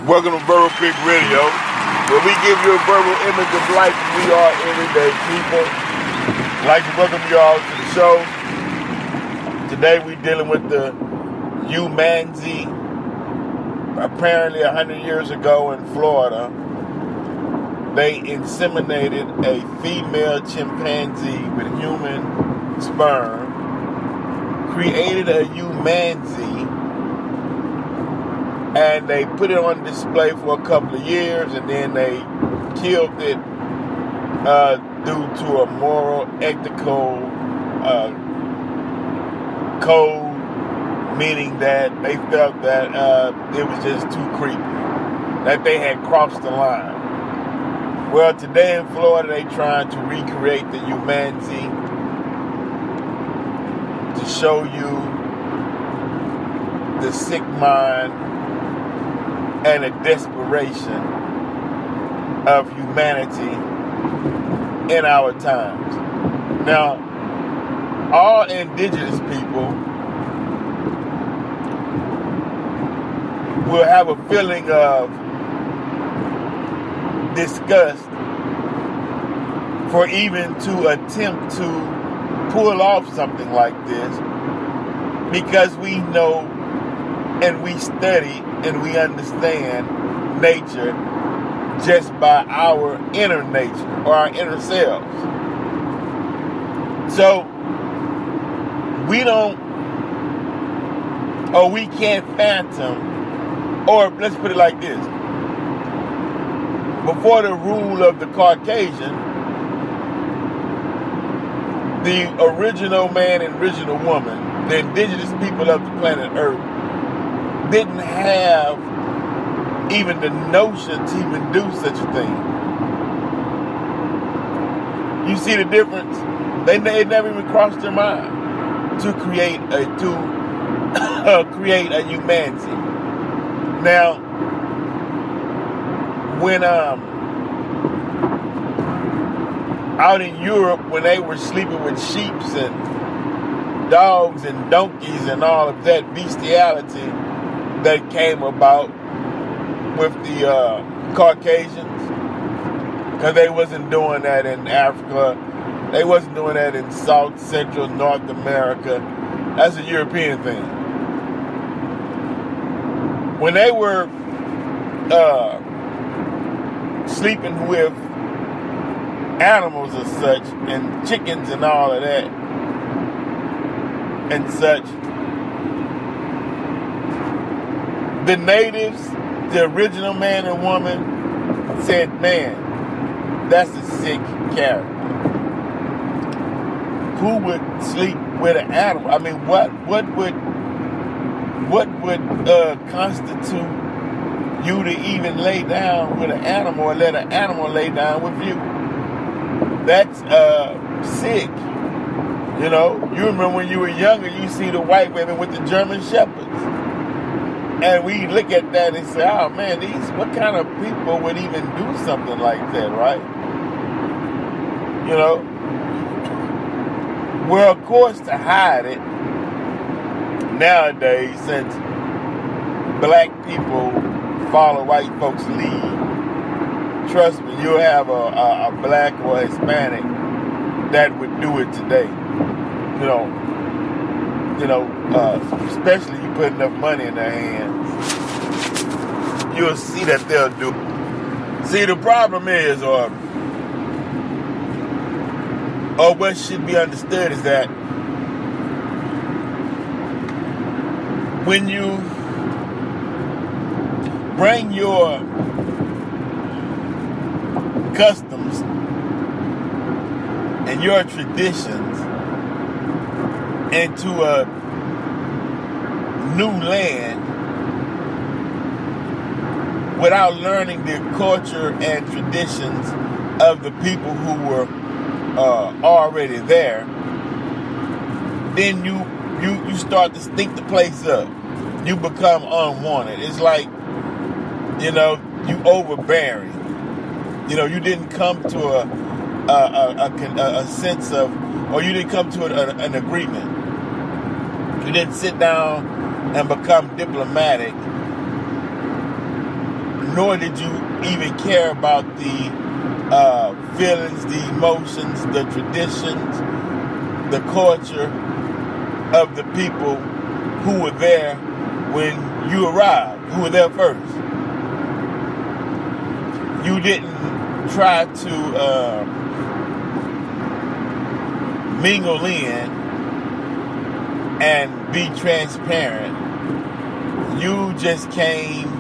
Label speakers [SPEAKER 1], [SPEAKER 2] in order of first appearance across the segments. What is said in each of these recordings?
[SPEAKER 1] Welcome to Verbal Pig Radio, where we give you a verbal image of life. We are everyday people. I'd like to welcome you all to the show. Today we're dealing with the Humanzee. Apparently 100 years ago in Florida, they inseminated a female chimpanzee with human sperm, created a Humanzee, and they put it on display for a couple of years, and then they killed it due to a moral, ethical code, meaning that they felt that it was just too creepy, that they had crossed the line. Well, today in Florida, they trying to recreate the Humanzee to show you the sick mind and a desperation of humanity in our times. Now, all indigenous people will have a feeling of disgust for even to attempt to pull off something like this, because we know and we study and we understand nature just by our inner nature or our inner selves. So we don't, or we can't fathom, or let's put it like this: before the rule of the Caucasian, the original man and original woman, the indigenous people of the planet Earth, didn't have even the notion to even do such a thing. You see the difference? They never even crossed their mind to create a Humanzee. Now, when out in Europe, when they were sleeping with sheep and dogs and donkeys and all of that bestiality that came about with the Caucasians, because they wasn't doing that in Africa, they wasn't doing that in South Central North America. That's a European thing. When they were sleeping with animals and such, and chickens and all of that and such, the natives, the original man and woman, said, "Man, that's a sick character. Who would sleep with an animal? I mean, what would constitute you to even lay down with an animal or let an animal lay down with you? That's sick." You know, you remember when you were younger, you see the white women with the German shepherds. And we look at that and say, "Oh man, what kind of people would even do something like that, right?" You know? Well, of course, to hide it, nowadays, since black people follow white folks' lead, trust me, you'll have a black or Hispanic that would do it today. Especially you put enough money in their hands, you'll see that they'll do it. See, the problem is, or what should be understood is that when you bring your customs and your traditions into a new land without learning the culture and traditions of the people who were already there, then you start to stink the place up. You become unwanted. It's like, you overbearing. You didn't come to a sense of, or you didn't come to an agreement. You didn't sit down and become diplomatic nor did you even care about the feelings, the emotions, the traditions, the culture of the people who were there when you arrived, who were there first. You didn't try to mingle in and be transparent. You just came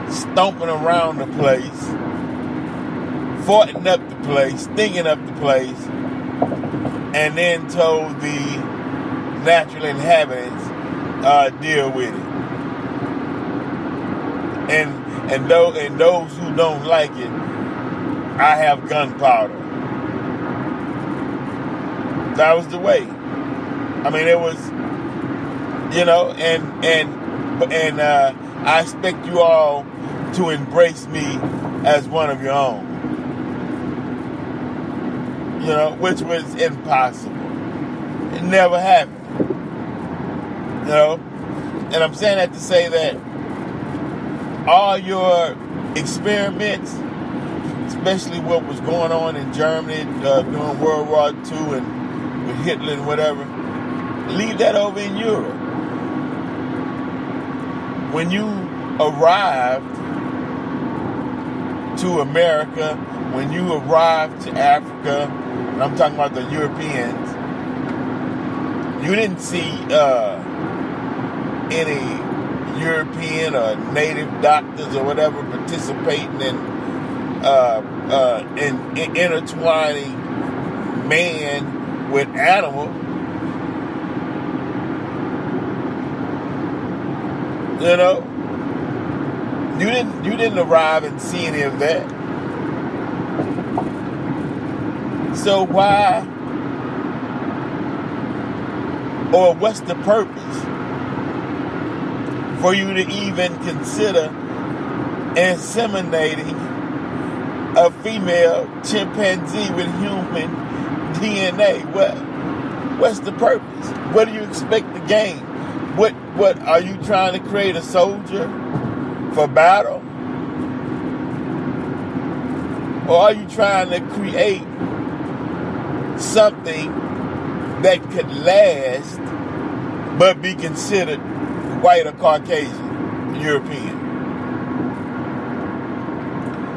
[SPEAKER 1] stomping around the place, farting up the place, stinking up the place, and then told the natural inhabitants, deal with it. And those who don't like it, I have gunpowder. That was the way. I mean, it was, and I expect you all to embrace me as one of your own. Which was impossible. It never happened. And I'm saying that to say that all your experiments, especially what was going on in Germany during World War II and with Hitler and whatever, leave that over in Europe. When you arrived to America, when you arrived to Africa, and I'm talking about the Europeans, you didn't see any European or native doctors or whatever participating in intertwining man with animal. You didn't arrive and see any of that. So why, or what's the purpose for you to even consider inseminating a female chimpanzee with human DNA? What's the purpose? What do you expect to gain? What are you trying to create a soldier for battle? Or are you trying to create something that could last but be considered white or Caucasian, European?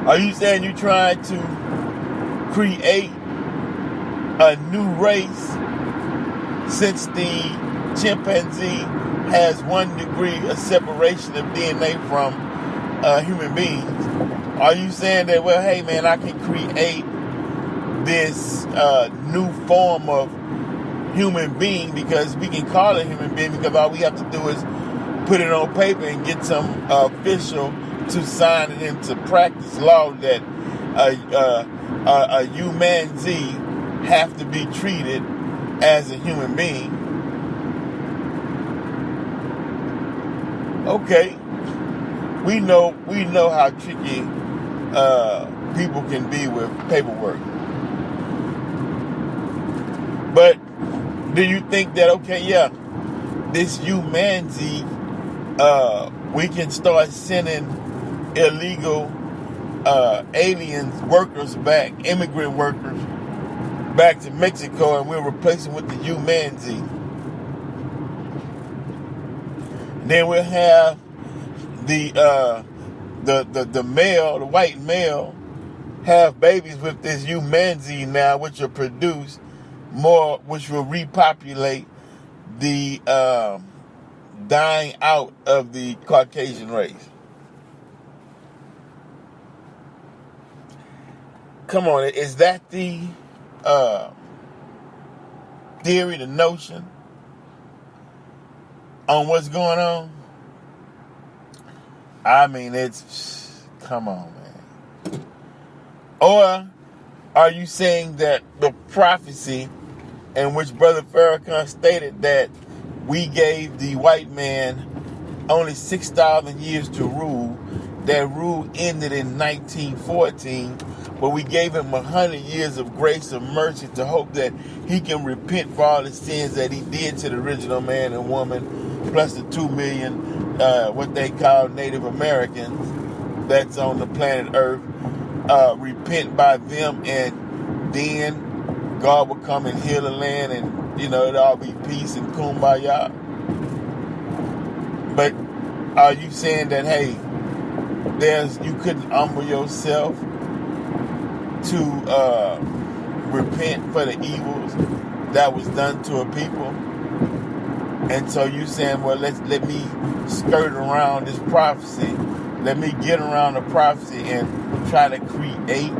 [SPEAKER 1] Are you saying you're trying to create a new race since the chimpanzee has 1 degree of separation of DNA from human beings? Are you saying that, well, hey man, I can create this new form of human being because we can call it human being because all we have to do is put it on paper and get some official to sign it into practice law that a Humanzee have to be treated as a human being? Okay, we know how tricky people can be with paperwork. But do you think that, okay, yeah, this Humanzee, we can start sending illegal aliens, workers back, immigrant workers back to Mexico, and we'll replace them with the Humanzee? Then we'll have the male, the white male, have babies with this Humanzee now, which will produce more, which will repopulate the dying out of the Caucasian race. Come on, is that the theory, the notion on what's going on? I mean, come on, man. Or are you saying that the prophecy in which Brother Farrakhan stated that we gave the white man only 6,000 years to rule, that rule ended in 1914, but we gave him 100 years of grace and mercy to hope that he can repent for all the sins that he did to the original man and woman, plus the 2 million, what they call Native Americans, that's on the planet Earth repent by them, and then God will come and heal the land, and it'll all be peace and kumbaya. But are you saying that, hey, you couldn't humble yourself to repent for the evils that was done to a people? And so you saying, well, let me skirt around this prophecy. Let me get around the prophecy and try to create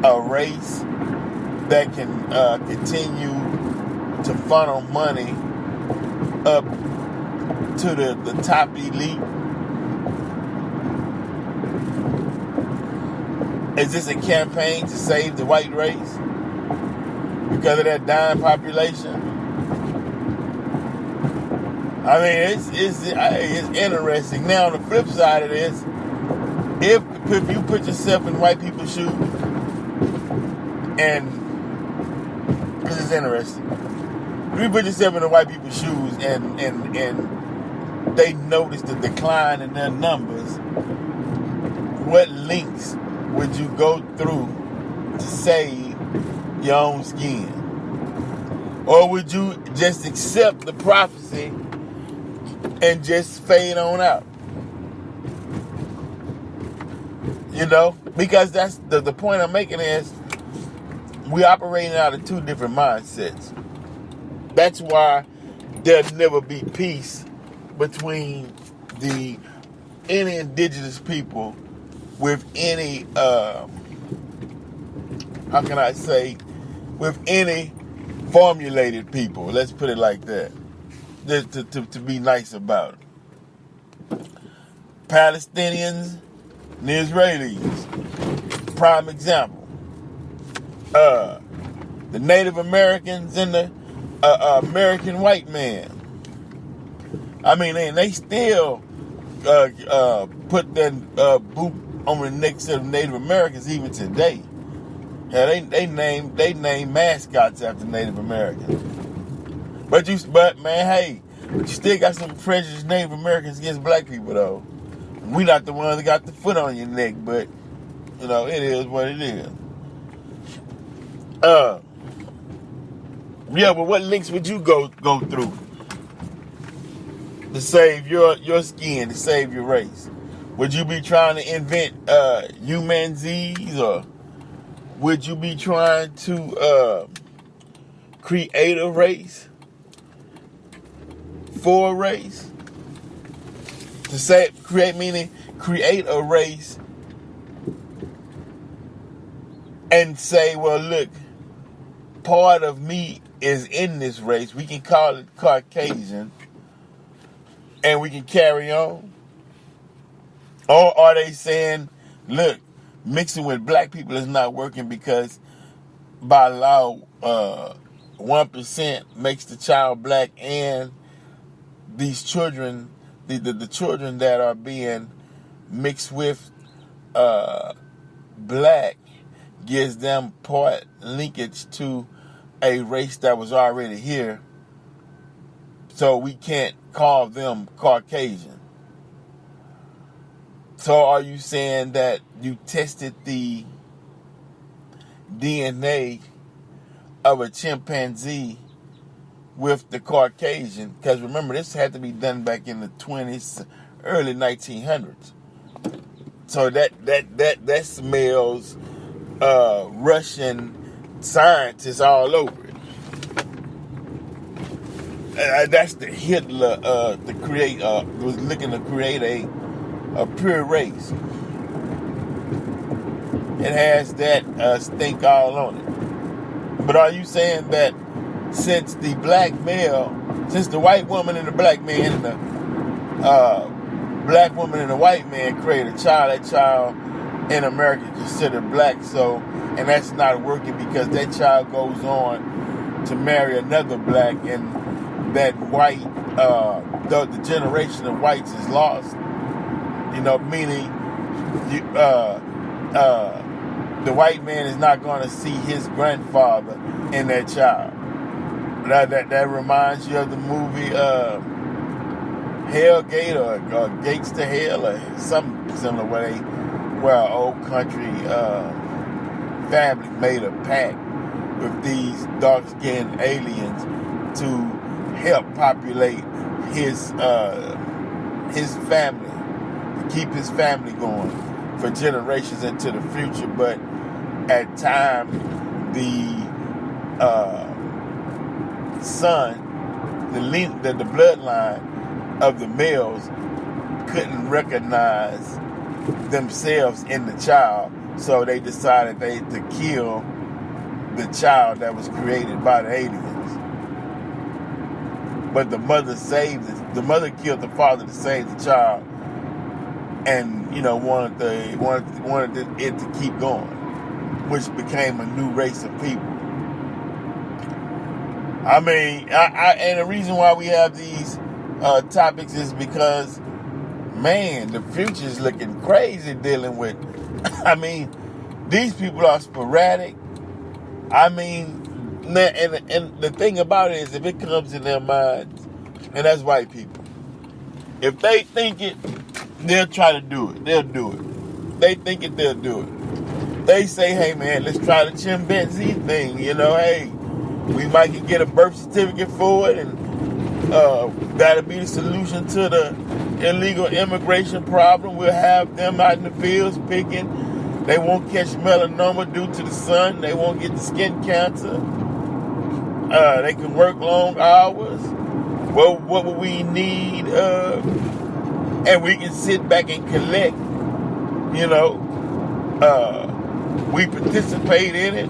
[SPEAKER 1] a race that can continue to funnel money up to the top elite. Is this a campaign to save the white race because of that dying population? I mean, it's interesting. Now, on the flip side of this, if you put yourself in white people's shoes, and this is interesting, if you put yourself in the white people's shoes and they notice the decline in their numbers, what links would you go through to save your own skin? Or would you just accept the prophecy and just fade on out? Because that's the point I'm making is we're operating out of two different mindsets. That's why there'll never be peace between any indigenous people with any with any formulated people. Let's put it like that. To be nice about it. Palestinians and Israelis, prime example. The Native Americans and the American white man. I mean, they still put that boot on the necks of Native Americans even today. Yeah, they name mascots after Native Americans. But man, hey, you still got some prejudiced Native Americans against black people though. We not the ones that got the foot on your neck, but it is what it is. But what links would you go through to save your skin, to save your race? Would you be trying to invent Humanzee, or would you be trying to create a race for a race? Create a race and say, well, look, part of me is in this race. We can call it Caucasian, and we can carry on. Or are they saying, look, mixing with black people is not working because by law, 1% makes the child black, and these children, the children that are being mixed with black gives them part linkage to a race that was already here, so we can't call them Caucasian. So are you saying that you tested the DNA of a chimpanzee with the Caucasian? Because remember, this had to be done back in the 20s, early 1900s. So that smells Russian scientists all over it. That's the Hitler was looking to create a pure race. It has that stink all on it. But are you saying that since the white woman and the black man and the black woman and the white man created a child, that child in America is considered black, and that's not working because that child goes on to marry another black, and that white, the generation of whites is lost. Meaning the white man is not going to see his grandfather in that child. That reminds you of the movie Hellgate or Gates to Hell or something similar where an old country family made a pact with these dark-skinned aliens to help populate his family, to keep his family going for generations into the future. But at time, the son, the bloodline of the males couldn't recognize themselves in the child, so they decided to kill the child that was created by the aliens. But the mother killed the father to save the child, and wanted it to keep going, which became a new race of people. I mean, and the reason why we have these topics is because, man, the future is looking crazy dealing with. I mean, these people are sporadic. I mean, and the thing about it is, if it comes in their minds, and that's white people, if they think it, they'll try to do it. They'll do it. They think it, they'll do it. They say, hey, man, let's try the chimpanzee thing. Hey, we might can get a birth certificate for it, and that'll be the solution to the illegal immigration problem. We'll have them out in the fields picking. They won't catch melanoma due to the sun. They won't get the skin cancer. They can work long hours. Well, what would we need? And we can sit back and collect. We participate in it.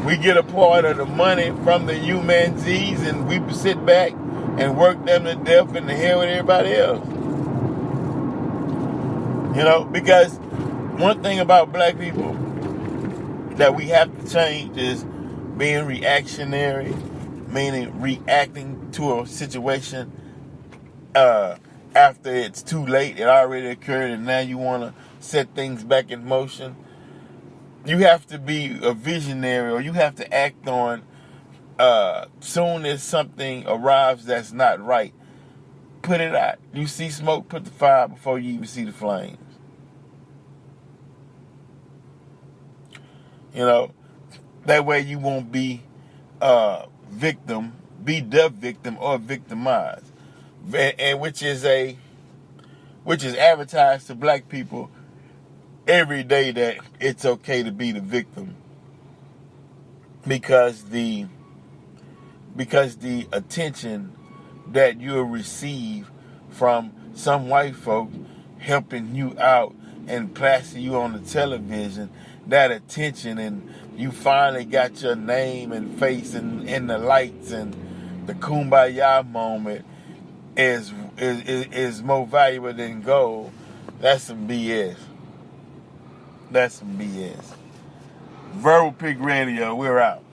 [SPEAKER 1] We get a part of the money from the Humanzees, and we sit back and work them to death and the hell with everybody else. Because one thing about black people that we have to change is being reactionary, meaning reacting to a situation after it's too late, it already occurred, and now you want to set things back in motion. You have to be a visionary, or you have to act on soon as something arrives that's not right. Put it out. You see smoke, put the fire before you even see the flames. That way you won't be the victim or victimized, and which is advertised to black people every day, that it's okay to be the victim, because the attention that you'll receive from some white folk helping you out and plaster you on the television, that attention, and you finally got your name and face in the lights, and the kumbaya moment is more valuable than gold. That's some BS. That's some BS. Verbal Pig Radio, we're out.